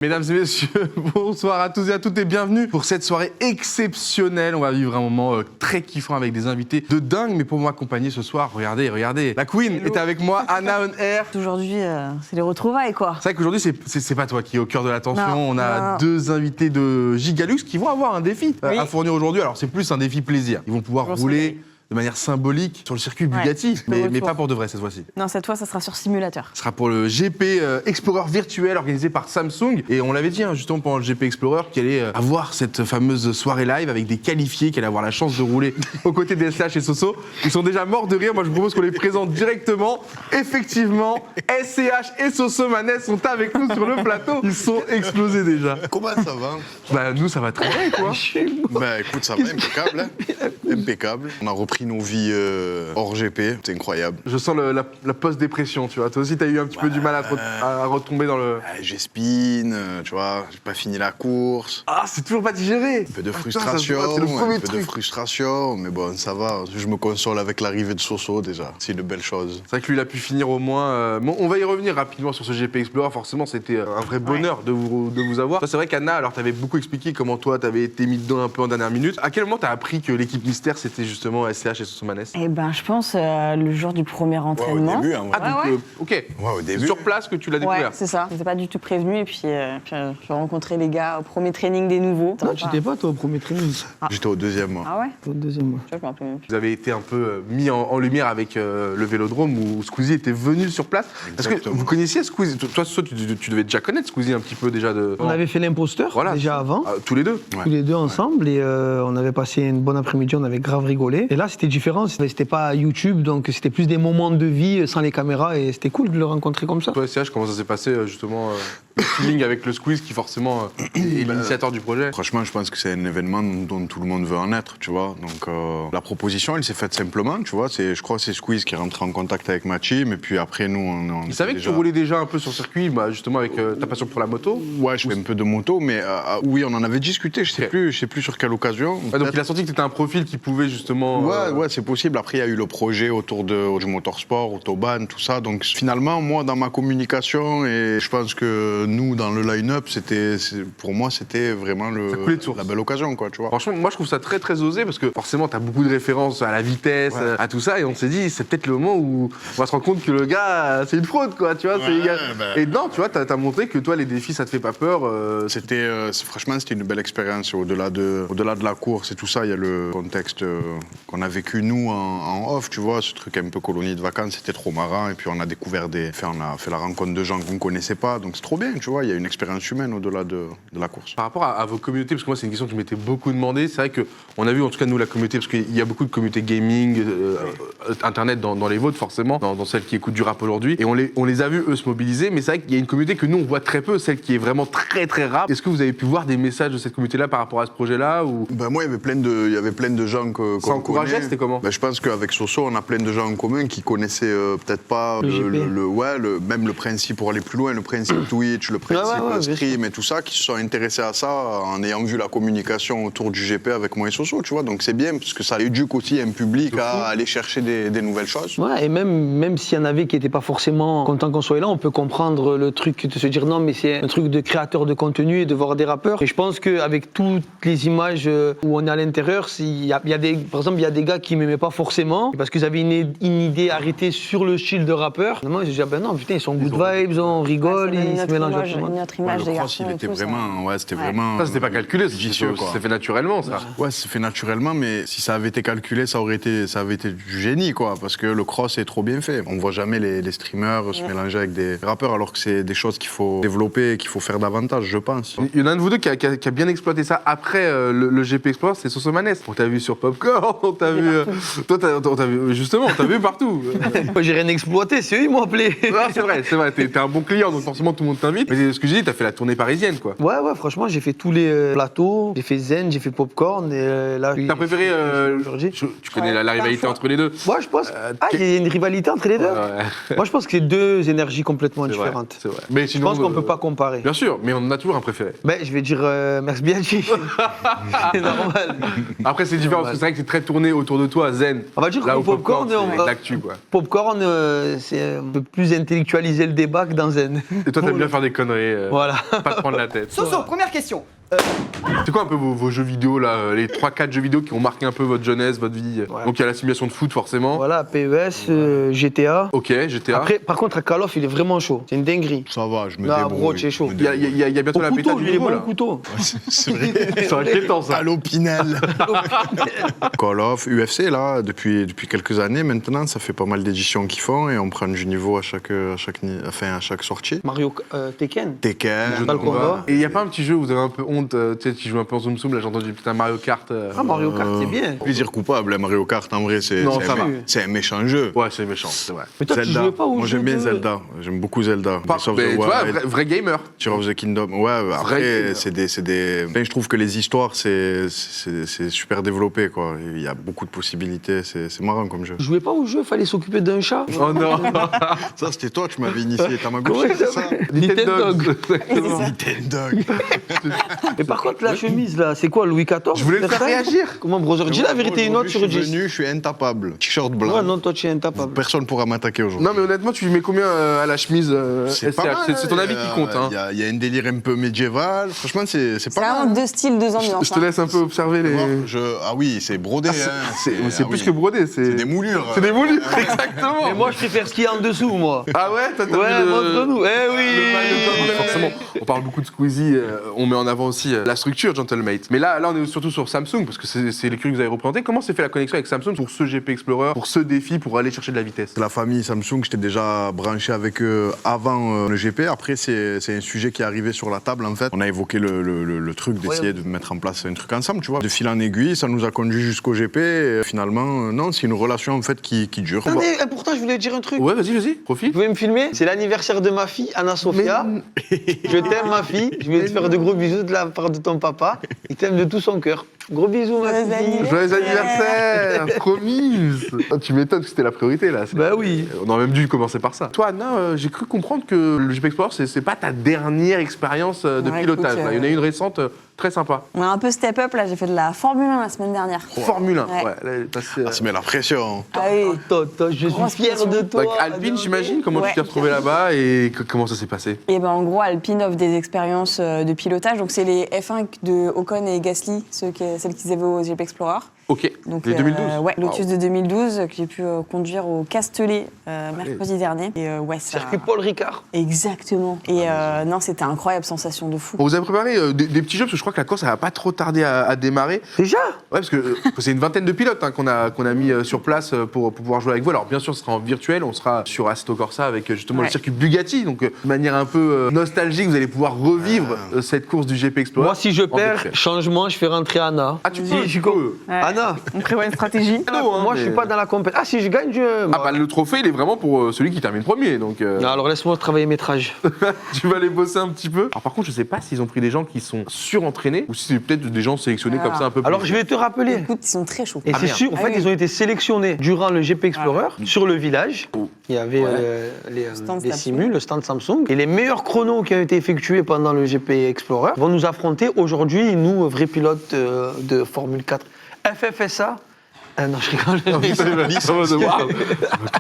Mesdames et messieurs, bonsoir à tous et à toutes et bienvenue pour cette soirée exceptionnelle. On va vivre un moment très kiffant avec des invités de dingue, mais pour m'accompagner ce soir, regardez, la Queen est avec moi, Anna On Air. Aujourd'hui, c'est les retrouvailles, quoi. C'est vrai qu'aujourd'hui, c'est pas toi qui est au cœur de l'attention. Non, on a deux invités de Gigalux qui vont avoir un défi à fournir aujourd'hui. Alors, c'est plus un défi plaisir. Ils vont pouvoir rouler de manière symbolique sur le circuit Bugatti, mais pas pour de vrai cette fois-ci. Non, cette fois, ça sera sur simulateur. Ce sera pour le GP Explorer virtuel organisé par Samsung. Et on l'avait dit justement pendant le GP Explorer qu'elle allait avoir cette fameuse soirée live avec des qualifiés, qu'elle allait avoir la chance de rouler aux côtés des SCH et Soso. Ils sont déjà morts de rire. Moi, je vous propose qu'on les présente directement. Effectivement, SCH et Soso Manès sont avec nous sur le plateau. Ils sont explosés déjà. Comment ça va? Bah, nous, ça va très bien, quoi. Bah écoute, ça va, impeccable. Impeccable. On a repris nos vies hors GP, c'est incroyable. Je sens la post-dépression, tu vois. Toi aussi, t'as eu un petit peu du mal à retomber dans le... J'ai spin, tu vois, j'ai pas fini la course. Ah, c'est toujours pas digéré. Un peu de frustration, c'est le premier un peu de frustration, mais bon, ça va. Je me console avec l'arrivée de Soso déjà. C'est une belle chose. C'est vrai que lui, il a pu finir au moins... Bon, on va y revenir rapidement sur ce GP Explorer. Forcément, c'était un vrai bonheur de vous avoir. Toi, c'est vrai qu'Anna, alors t'avais beaucoup expliqué comment toi, t'avais été mis dedans un peu en dernière minute. À quel moment t'as appris que l'équipe mystère, c'était justement SCH et Soso Manès? Eh ben, je pense le jour du premier entraînement. Au début, hein, Ah, donc, ok. Ouais, au début. Sur place que tu l'as Ouais, découvert. c'est ça. Je n'étais pas du tout prévenue et puis j'ai rencontré les gars au premier training des nouveaux. Non, tu n'étais pas toi au premier training. J'étais au deuxième mois. Ah ouais? Au deuxième mois. Je me rappelle même plus. Vous avez été un peu mis en lumière avec le Vélodrome où Squeezie était venu sur place. Parce que Exactement. vous connaissiez Squeezie. Toi, tu devais déjà connaître Squeezie un petit peu déjà de... On avait fait l'imposteur Voilà. déjà avant, Tous les deux. Ouais. tous les deux ensemble, et on avait passé une bonne après-midi, on avait grave rigolé. Et là, c'était différent, c'était pas YouTube, donc c'était plus des moments de vie sans les caméras, et c'était cool de le rencontrer comme ça. Toi, SCH, comment ça s'est passé justement le feeling avec le Squeeze qui forcément est l'initiateur du projet? Franchement, je pense que c'est un événement dont tout le monde veut en être, tu vois. Donc, la proposition, elle s'est faite simplement, tu vois. Je crois que c'est Squeeze qui est rentré en contact avec ma team, et puis après, nous, on Il savait que tu roulais déjà un peu sur circuit, justement avec ta passion pour la moto. Ouais, je fais un peu de moto, mais oui, on en avait discuté, je sais plus sur quelle occasion. Ouais, donc il a senti que tu étais un profil qui pouvait justement... Ouais, c'est possible. Après, il y a eu le projet autour du motorsport, Autobahn, tout ça. Donc finalement, moi, dans ma communication, et je pense que nous, dans le line-up, pour moi, c'était vraiment coulait de source. la belle occasion, quoi, tu vois. Franchement, moi je trouve ça très très osé parce que forcément t'as beaucoup de références à la vitesse, à tout ça, et on s'est dit c'est peut-être le moment où on va se rendre compte que le gars c'est une fraude, quoi, tu vois. Et non, tu vois, t'as montré que toi les défis ça te fait pas peur. Franchement, c'était une belle expérience. Au-delà de la course et tout ça, il y a le contexte qu'on a vécu nous en off, tu vois, ce truc un peu colonie de vacances, c'était trop marrant. Et puis on a découvert on a fait la rencontre de gens qu'on connaissait pas, donc c'est trop bien, tu vois. Il y a une expérience humaine au-delà de la course. Par rapport à vos communautés, parce que moi c'est une question que je m'étais beaucoup demandé, c'est vrai qu'on a vu en tout cas nous la communauté, parce qu'il y a beaucoup de communautés gaming, internet dans les vôtres forcément, dans celles qui écoutent du rap aujourd'hui, et on les a vus eux se mobiliser, mais c'est vrai qu'il y a une communauté que nous on voit très peu, celle qui est vraiment très très rap. Est-ce que vous avez pu voir des messages de cette communauté-là par rapport à ce projet-là ou... Moi, il y avait plein de gens qu'on Ça encourageait, connaît. c'était comment? Je pense qu'avec Soso, on a plein de gens en commun qui connaissaient peut-être pas même le principe, pour aller plus loin, le principe Twitch, le principe stream et tout ça, qui se sont intéressés à ça en ayant vu la communication autour du GP avec moi et Soso, tu vois. Donc c'est bien, parce que ça éduque aussi un public à aller chercher des nouvelles choses. Ouais, et même s'il y en avait qui n'étaient pas forcément contents qu'on soit là, on peut comprendre le truc de se dire non, mais c'est un truc de créateur de contenu et de voir des rappeurs. Et je pense qu'avec toutes les images où on est à l'intérieur, par exemple, il y a des gars qui m'aimaient pas forcément parce qu'ils avaient une idée arrêtée sur le style de rappeur. Moi, j'ai dit, ah ben non, putain, ils sont good vibes, on rigole, ils se mélangent. Notre image des le cross, garçons il et était tout, ça. vraiment, c'était vraiment... Ça c'était pas calculé, vicieux, quoi. c'est fait naturellement ça. Ouais, c'est fait naturellement, mais si ça avait été calculé, ça avait été du génie, quoi, parce que le cross est trop bien fait. On voit jamais les streamers se mélanger avec des rappeurs, alors que c'est des choses qu'il faut développer, qu'il faut faire davantage, je pense. Il y en a un de vous deux qui a bien exploité ça après le GP Explorer, c'est Soso Manès. On t'a vu sur Popcorn, on t'a vu... Toi, on t'a vu, justement, on t'a vu partout. Moi, j'ai rien exploité, c'est eux, ils m'ont appelé. Non, c'est vrai, t'es un bon client, donc forcément tout le monde t'invite. Mais c'est ce que j'ai dit, t'as fait la tournée parisienne, quoi. Ouais, franchement, j'ai fait tous les plateaux, j'ai fait Zen, j'ai fait Popcorn, et là... T'as préféré... aujourd'hui. Tu connais la rivalité entre les deux? Moi, je pense... il y a une rivalité entre les deux. Ouais. Moi, je pense que c'est deux énergies complètement différentes. C'est vrai. Mais Je sinon, pense qu'on peut pas comparer. Bien sûr, mais on en a toujours un préféré. Je vais dire Max Biaggi. C'est normal. Après, c'est différent, parce que c'est vrai que c'est très tourné autour autour de toi, zen. On va dire Là que où Popcorn, c'est l'actu, quoi. Popcorn, c'est un peu plus intellectualiser le débat que dans Zen. Et toi, t'aimes bien faire des conneries, Voilà. pas te prendre la tête. Soso, première question. C'est quoi un peu vos jeux vidéo, là, les 3-4 jeux vidéo qui ont marqué un peu votre jeunesse, votre vie? Ouais. Donc il y a la simulation de foot, forcément. Voilà, PES, GTA. Ok, GTA. Après, par contre, à Call of, il est vraiment chaud. C'est une dinguerie. Ça va, je me Là, débrouille. bro, c'est chaud. Je me Il y a, débrouille. il y a bientôt Au la bêta couteau, du il est nouveau, bon là. au couteau. C'est vrai. Ça aurait quel temps, ça? À l'Opinel. Call of, UFC, là, depuis quelques années maintenant, ça fait pas mal d'éditions qu'ils font et on prend du niveau à chaque sortie. Mario Tekken. Tekken, Mortal Kombat. Et il y a pas un petit jeu où vous avez un peu honte, tu sais, tu joues un peu en zoom zoom, là j'ai entendu putain Mario Kart. Ah, Mario Kart, c'est bien. Plaisir coupable, hein, Mario Kart, en vrai, c'est Non, ça va. c'est un méchant jeu. Ouais, c'est méchant, c'est vrai. Mais toi, tu Zelda. jouais pas au Moi, jeu j'aime bien de- Zelda. J'aime beaucoup Zelda. Breath of the Mais tu vois, Wild, vrai gamer. Tears of the Kingdom. Ouais, après, gamer. c'est des. Enfin, je trouve que les histoires, c'est super développé, quoi. Il y a beaucoup de possibilités. C'est marrant comme jeu. Tu jouais pas au jeu, fallait s'occuper d'un chat. Oh non. Ça, c'était toi, tu m'avais initié. Tamagotchi, Ouais, c'est ça Nintendo. Nintendo. Mais par contre, la chemise, là, c'est quoi, Louis XIV? Je voulais le faire Versailles réagir. Comment, brother? Dis la vérité, une note sur Je suis 10. venu, je suis intapable. T-shirt blanc. Ouais, non, toi, tu es incapable. Personne ne pourra m'attaquer aujourd'hui. Non mais honnêtement, tu lui mets combien à la chemise C'est pas SCH? mal, C'est ton avis qui compte, hein. Il y a un délire un peu médiéval. Franchement, c'est C'est pas vraiment mal. deux styles, deux ambiances. Je te laisse un peu observer les. Ah oui, c'est brodé. hein. C'est Ah plus oui. que brodé, C'est des moulures. C'est des moulures, exactement. Mais moi, je préfère ce qu'il y a en dessous, moi. Ah ouais, t'as Ouais, vu montre-nous. Eh le oui. Forcément, on parle beaucoup de Squeezie, on met en avant aussi la structure Gentlemate. Mais là, on est surtout sur Samsung, parce que c'est l'écurie que vous avez représenté. Comment s'est fait la connexion avec Samsung pour ce GP Explorer, pour ce défi, pour aller chercher de la vitesse? La famille Samsung, j'étais déjà branché avec eux avant le GP. Après, c'est un sujet qui est arrivé sur la table, en fait. On a évoqué le truc d'essayer de mettre en place un truc ensemble, tu vois. De fil en aiguille, ça nous a conduit jusqu'au GP. Et finalement, non, c'est une relation, en fait, qui dure. Attendez, pourtant, je voulais dire un truc. Ouais, vas-y, profite. Vous pouvez me filmer? C'est l'anniversaire de ma fille, Anna Sofia. Je t'aime, ma fille. Je vais te faire de gros bisous de la part de ton papa. Il t'aime de tout son cœur. Gros bisous, ma Joyeux fille. anniversaire. Joyeux anniversaire, promise. Ah, tu m'étonnes que c'était la priorité là. Bah oui. On aurait même dû commencer par ça. Toi, Anna, j'ai cru comprendre que le GP Explorer, c'est pas ta dernière expérience de Ouais, pilotage. écoute, là. Il y en a une récente, très sympa. On a un peu step up là, j'ai fait de la Formule 1 la semaine dernière. Formule 1. Ouais. Ouais, là, elle est passée, Ah, ça met la pression. Ah oui. Toto, je suis Grosse fier de pression. toi. Donc, Alpine, j'imagine, comment Ouais. tu t'es retrouvé là-bas et comment ça s'est passé? Et ben en gros, Alpine offre des expériences de pilotage. Donc c'est les F1 de Ocon et Gasly, celles qu'ils avaient au GP Explorer. Ok, Donc, les 2012. Ouais, Lotus Wow. de 2012 que j'ai pu conduire au Castellet mercredi dernier. Et ouais, ça... Circuit Paul Ricard. Exactement. Et non, c'était incroyable, sensation de fou. Bon, vous avez préparé des petits jeux parce que je crois que la course, elle va pas trop tarder à démarrer. Déjà? Ouais, parce que c'est une vingtaine de pilotes qu'on a mis sur place pour pouvoir jouer avec vous. Alors bien sûr, ce sera en virtuel, on sera sur Assetto Corsa avec justement le Ouais. circuit Bugatti, donc de manière un peu nostalgique, vous allez pouvoir revivre cette course du GP Explorer. Moi, si je en perds, virtuel. changement, je fais rentrer Anna. Ah, tu Si, peux, je suis tu peux. con. Ouais. Anna. On prévoit une stratégie. Non, hein, Moi, je mais- suis pas dans la compétition. Ah, si je gagne, je. Ah bah le trophée, il est vraiment pour celui qui termine premier, donc Alors, laisse-moi travailler métrage. tu vas aller bosser un petit peu. Alors par contre, je sais pas s'ils ont pris des gens qui sont surentraînés ou si c'est peut-être des gens sélectionnés Ah. comme ça un peu plus. Alors, je vais te rappeler. Écoute, ils sont très chauds. Et Ah, c'est merde. sûr, en Ah fait, oui. ils ont été sélectionnés durant le GP Explorer sur le village. Oh. Il y avait stand les Samsung. simuls, le stand Samsung. Et les meilleurs chronos qui ont été effectués pendant le GP Explorer vont nous affronter aujourd'hui, nous, vrais pilotes de Formule 4. FFSA. Non, je rigole.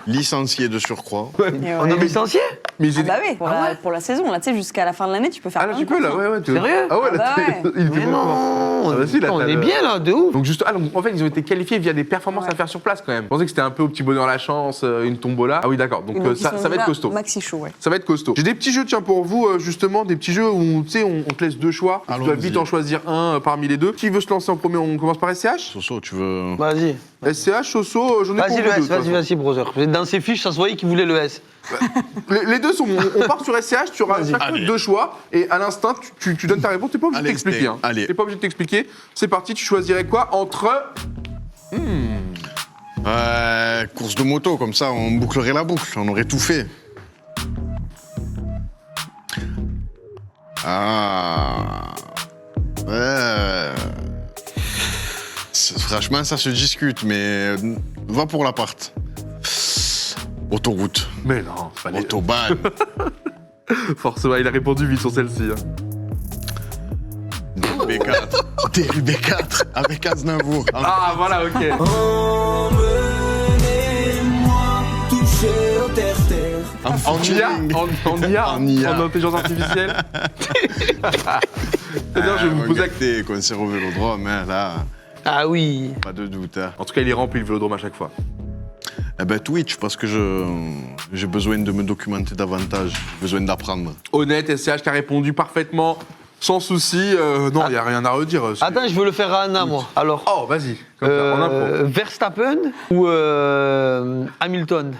Licencié de surcroît. Et On ouais. est licencié? Mais ils Ah étaient- bah oui, pour la saison, là, tu sais, jusqu'à la fin de l'année, tu peux faire Ah là plein tu de peux là, courses, hein. ouais. Sérieux? Ah ouais, là, Ah bah ouais. il était Mais bon, quoi. non. Ah bah si, là, Putain, on t'as est le- bien là, de ouf. Donc juste, donc, en fait, ils ont été qualifiés via des performances Ouais. à faire sur place quand même. Je pensais que c'était un peu au petit bonheur la chance, une tombola. Ah oui, d'accord. Donc Et donc, ils ça sont va être déjà costaud. Maxi chaud, ouais. Ça va être costaud. J'ai des petits jeux, tiens, pour vous, justement, des petits jeux où, tu sais, on te laisse deux choix. Tu dois Allons-y. vite en choisir un parmi les deux. Qui veut se lancer en premier? On commence par SCH? Soso, tu veux. Vas-y. SCH, Soso, j'en ai pour Vas-y, vous le deux, S, de toute façon. vas-y, brother. Dans ses fiches, ça se voyait qu'il voulait le S. Les deux sont bons. On part sur SCH, tu auras chaque fois Allez. deux choix et à l'instant, tu donnes ta réponse. T'es pas obligé de Allez, t'expliquer. Hein. allez. T'es pas obligé de t'expliquer. C'est parti, tu choisirais quoi entre. Course de moto, comme ça, on bouclerait la boucle, on aurait tout fait. Ah. Ouais. Franchement, ça se discute, mais va pour l'appart. Autoroute, Mais non, fallait. autobahn. Forcément, il a répondu vite sur celle-ci. Hein. DRB4. DRB4 avec Aznavour. Ah, voilà, ok. Emmenez-moi toucher au terre-terre. En IA, En IA. en intelligence artificielle. C'est-à-dire, je vais vous poser la... Regardez qu'on s'est au Vélodrome, hein, là, Ah oui. pas de doute. Hein. En tout cas, il est rempli le Vélodrome à chaque fois. Eh ben Twitch, parce que j'ai besoin de me documenter davantage, j'ai besoin d'apprendre. Honnête, SCH qui a répondu parfaitement, sans souci. Non, il n'y a rien à redire. c'est- Attends, je veux le faire à Anna, moi. Alors, Oh, vas-y. Comme ça, en impro. Verstappen ou Hamilton?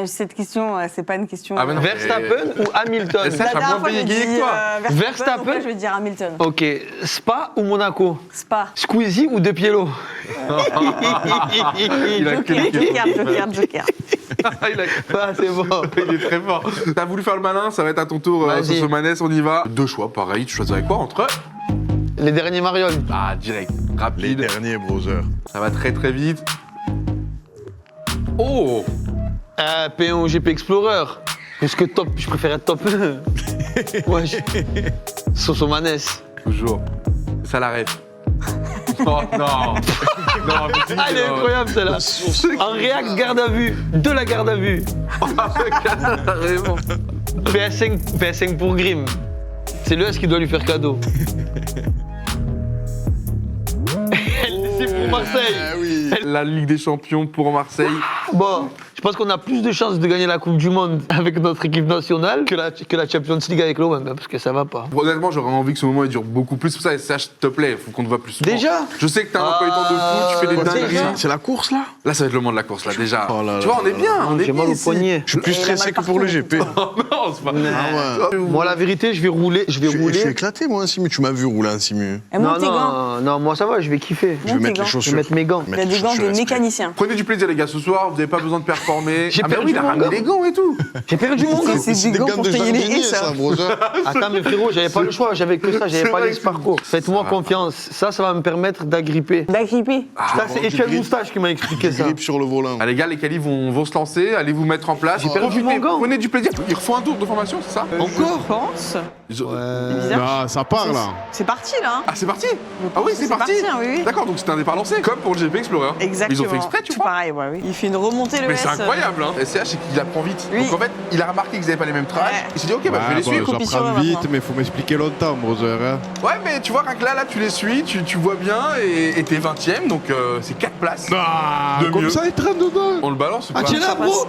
Cette question, c'est pas une question. Ah, mais non. Verstappen ou Hamilton? Ça, La je dernière fois, moins j'ai payé dit que toi. Verstappen. donc là, je vais dire Hamilton. Ok, Spa ou Monaco? Spa. Squeezie ou De Pielo? Il a Joker. Il a- Ah, c'est bon. Il est très fort. T'as voulu faire le malin, ça va être à ton tour, Vas-y. Sosomanes, on y va. Deux choix, pareil. Tu choisirais quoi entre... Les derniers Marion. Ah, direct. Les Rapide. derniers browsers. Ça va très très vite. Oh P1 ou GP Explorer. Parce que top, je préfère être top 1. Wesh. Sosomanes. Toujours. C'est ça la ref. Oh non. Non, mais dis, Ah, elle est incroyable celle-là. En réact, garde à vue. De la garde à vue. Carrément. PS5 pour Grim. C'est le S qui doit lui faire cadeau. C'est pour Marseille. Ah oui. La Ligue des Champions pour Marseille. Bon, je pense qu'on a plus de chances de gagner la Coupe du Monde avec notre équipe nationale que la Champions League avec l'OM, parce que ça va pas. Honnêtement, j'aurais envie que ce moment il dure beaucoup plus. C'est pour ça, SCH, s'il te plaît, faut qu'on te voit plus souvent. Déjà Je sais que t'as un emploi du temps de fou, tu fais des Ouais, dingueries. déjà. C'est la course là? Là, ça va être le moment de la course, là, déjà. Oh là Tu vois, là on est là bien, on est J'ai bien mal au ici. poignet. Je suis plus Et il a stressé mal que pour le partout, GP. Oh non, c'est pas... Ah ouais. Moi, la vérité, je vais rouler. Je vais Je suis rouler. éclaté moi en simu, tu m'as vu rouler en simu. Et monte tes gants. non, moi ça va, je vais kiffer. Je vais mettre les gants. Je chaussures. vais mettre mes gants. Il a des gants de mécanicien. Prenez du plaisir, les gars, ce soir, vous n'avez pas besoin de performer. J'ai Ah, mais perdu oui, il a mon ramené gant. les gants et tout. J'ai perdu mon gant. C'est des gants pour de tailler les jardinier, haies, ça. brother. Attends, mais frérot, j'avais pas le choix, j'avais que ça, j'avais C'est pas vrai les que Sparco. Faites-moi confiance, ça va me permettre d'agripper. D'agripper. Ça, c'est du Etienne grip. Moustache qui m'a expliqué ça. Grip sur le volant. Ah, les gars, les qualifs vont se lancer, allez vous mettre en place. J'ai perdu Profitez, mon gant. Prenez du plaisir. Ils refont un tour de formation, c'est ça Encore Je pense. Ils ont- Ah, ça part là. C'est parti là. Ah, c'est parti Ah oui, c'est C'est parti, parti, hein, oui, oui. D'accord, donc c'était un départ lancé, comme pour le GP Explorer. Exactement. Ils ont fait exprès, tu C'est vois. pareil, ouais, oui. Il fait une remontée le Mais S. c'est incroyable, hein. SCH, c'est qu'il apprend vite. Oui. Donc en fait, il a remarqué qu'ils n'avaient pas les mêmes trash. Ouais. Il s'est dit, ok, bah je vais les bon, suivre. copie sur j'apprends eux vite, maintenant. mais faut m'expliquer longtemps, brother. Hein. Ouais, mais tu vois, rien que là, tu les suis, tu vois bien, et t'es 20ème, donc c'est 4 places. Ah, De comme mieux. ça, il traîne dedans. On le balance ou pas Ah, tiens là, bro.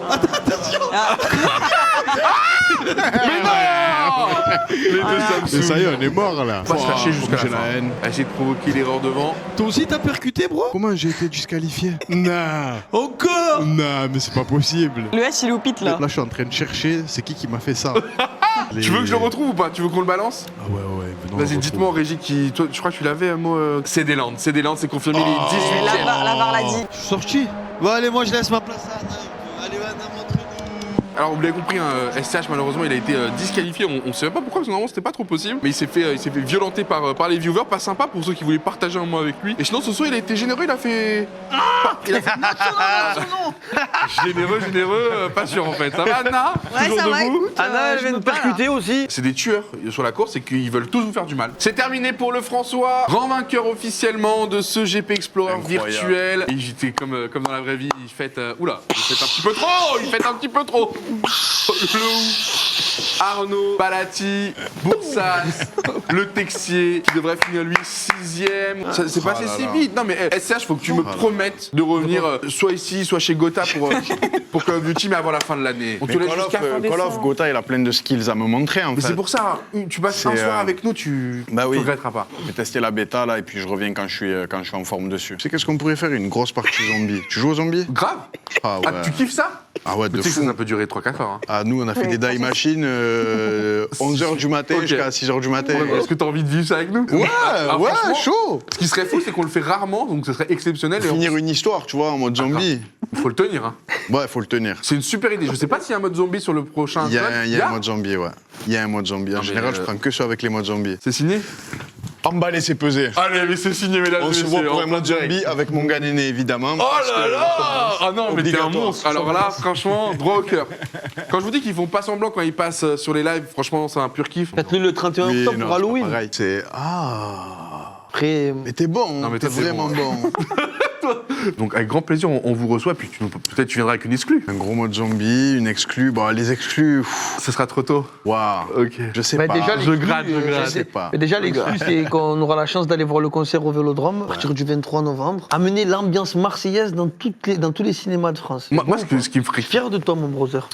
Mais non Les deux Mais Samsung. ça y est, on est mort là. On va se lâcher jusqu'à la J'ai fin. la haine. On va essayer de provoquer l'erreur devant. Toi aussi, t'as percuté, bro? Comment j'ai été disqualifié? Nah. Encore? Nah, mais c'est pas possible. Le S, il est au pit là. Là, je suis en train de chercher, c'est qui m'a fait ça? Tu veux que je le retrouve ou pas? Tu veux qu'on le balance? Ah ouais, ouais. venons, Vas-y, on dites-moi en retrouve. régie qui. Toi, je crois que tu l'avais, moi. C'est des Landes, c'est confirmé, il est Et la 18ème. VAR l'a dit. Je suis sorti. Bon, allez, moi, je laisse ma place à Anna. Allez, Anna, montre-nous. Alors vous l'avez compris, hein, SCH malheureusement il a été disqualifié, on sait même pas pourquoi parce que normalement c'était pas trop possible, mais il s'est fait violenter par les viewers, pas sympa pour ceux qui voulaient partager un moment avec lui. Et sinon ce soir il a été généreux, il a fait... il a fait... généreux, pas sûr en fait. Ça va Anna? Ouais, Toujours ça va, debout écoute. Anna, elle je vient de peux pas, là. percuter aussi. C'est des tueurs sur la course et qu'ils veulent tous vous faire du mal. C'est terminé pour le François, grand vainqueur officiellement de ce GP Explorer Incroyable. virtuel. Et j'étais comme dans la vraie vie, il fête... oula, il fête un petit peu trop. Le ouf. Arnaud, Palati, Boursas, le Texier, qui devrait finir lui 6ème. C'est passé là si là. vite. Non mais SCH, faut que tu me promettes de revenir soit ici, soit chez Gotha pour Call of Duty, mais avant la fin de l'année. On te Mais laisse Call of, jusqu'à fin Call of décembre. Gotha, il a plein de skills à me montrer en Mais fait. c'est pour ça, tu passes un C'est, soir avec nous, tu Bah oui. regretteras pas. Je vais tester la bêta là et puis je reviens quand je suis en forme dessus. Tu sais qu'est-ce qu'on pourrait faire? Une grosse partie zombie. Tu joues aux zombies? Grave. Ah ouais. Ah, tu kiffes ça? Ah ouais, Mais de tu sais que fou. ça peut durer 3-4 heures. Hein. Ah, nous, on a fait Oui, des die machines 11h du matin Ok. jusqu'à 6h du matin. Est-ce que t'as envie de vivre ça avec nous? Ouais, Ah, ouais, franchement, chaud. Ce qui serait fou, c'est qu'on le fait rarement, donc ce serait exceptionnel. Et Finir une histoire, tu vois, en mode zombie. il faut le tenir. Hein. Ouais, faut le tenir. C'est une super idée. Je sais pas s'il y a un mode zombie sur le prochain. Il y a, slot. il y a un mode zombie, ouais. Il y a un mode zombie. En Non, mais, général, je prends que ceux avec les modes zombies. C'est signé? Emballer, c'est peser. Allez, mais c'est signé, mesdames On et se voit messieurs, pour en un mode direct. zombie avec mon gars néné, évidemment. Oh là là! Ah non, mais t'es un Obligatoire. monstre. Alors là, franchement, droit au cœur. Quand je vous dis qu'ils font pas semblant quand ils passent sur les lives, franchement, c'est un pur kiff. Faites-le le 31 Oui, octobre non, pour c'est pas Halloween. pareil. C'est... Ah... Après, Mais t'es bon, Non, mais t'es toi, c'est vraiment bon, bon. Donc avec grand plaisir, on vous reçoit, puis peut-être tu viendras avec une exclue. Un gros mode zombie, une exclue. Bon, les exclus, pff, Ce sera trop tôt. waouh. Ok. Je sais bah, pas. déjà, je l'exclu, gratte. Je sais pas. mais déjà, l'exclu, c'est qu'on aura la chance d'aller voir le concert au Vélodrome à partir du 23 novembre. Amener l'ambiance marseillaise dans tous les cinémas de France. Moi, ce qui me ferait Fier de toi, mon brother.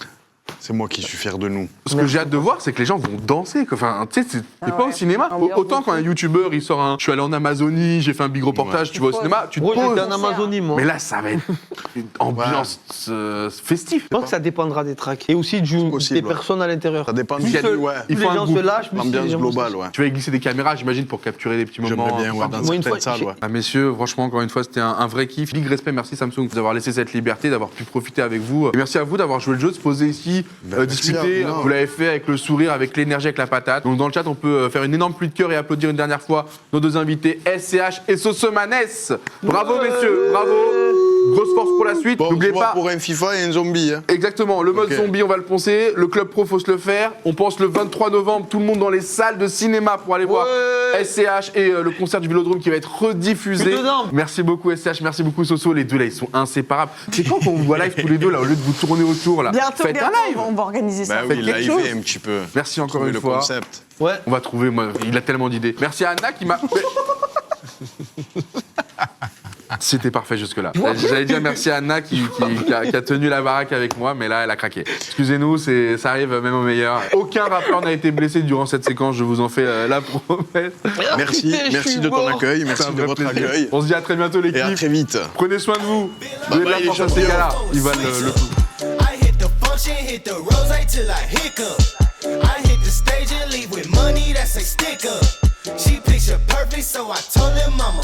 C'est moi qui suis fier de nous. Ce que j'ai hâte de voir, c'est que les gens vont danser. Quoi. Enfin, tu sais, t'es pas au cinéma. Ambiance Autant de quand un fou. youtubeur il sort un. Je suis allé en Amazonie, j'ai fait un big reportage, tu vas au cinéma, tu te Moi, poses. j'étais en Amazonie, moi. Mais là, ça va être une ambiance festive. Je pense que ça dépendra des tracks. Et aussi possible, des ouais. personnes à l'intérieur. Ça dépend Plus du se- ouais. Il plus faut les un gens goût. se lâchent, plus L'ambiance les gens globale, ouais. Tu vas y glisser des caméras, j'imagine, pour capturer des petits moments. J'aimerais bien, ouais, dans Moi, une certaines fois, salles, ouais. Ah, messieurs, franchement, encore une fois, c'était un vrai kiff. Big respect, merci Samsung d'avoir laissé cette liberté, d'avoir pu profiter avec vous. Et merci à vous d'avoir joué le jeu, de se poser ici, Merci discuter. à vous. Vous l'avez fait avec le sourire, avec l'énergie, avec la patate. Donc dans le chat, on peut faire une énorme pluie de cœur et applaudir une dernière fois nos deux invités, SCH et Sosomanes. Bravo messieurs, bravo. Grosse force pour la suite. Bon, N'oubliez pas. pour un FIFA et un zombie. Hein. Exactement, le mode Ok. zombie, on va le poncer. Le club pro, faut se le faire. On pense le 23 novembre, tout le monde dans les salles de cinéma pour aller voir SCH et le concert du Vélodrome qui va être rediffusé. Je suis dedans. Merci beaucoup SCH, merci beaucoup Soso. Les deux là, ils sont inséparables. C'est quand qu'on vous voit live tous les deux là, au lieu de vous tourner autour là. Bientôt, Faites bientôt, un live. on va organiser ça. Bah Faites oui, quelque live chose. un petit peu. Merci encore Trouver une le fois. concept. Ouais. On va trouver, moi, il a tellement d'idées. Merci à Anna qui m'a. C'était parfait jusque-là. J'allais dire merci à Anna qui a tenu la baraque avec moi, mais là, elle a craqué. Excusez-nous, ça arrive même au meilleur. Aucun rappeur n'a été blessé durant cette séquence, je vous en fais la promesse. Merci, putain, je merci suis de ton mort. accueil, C'est merci un de vrai votre plaisir. accueil. On se dit à très bientôt Et à l'équipe. très vite. Prenez soin de vous. Donnez de la bye, force à les ces champions. gars-là. Ils valent le coup. I hit the function, hit the rose till I hiccup. I hit the stage and leave with money that's a sticker. She picture perfect, so I told him I'm a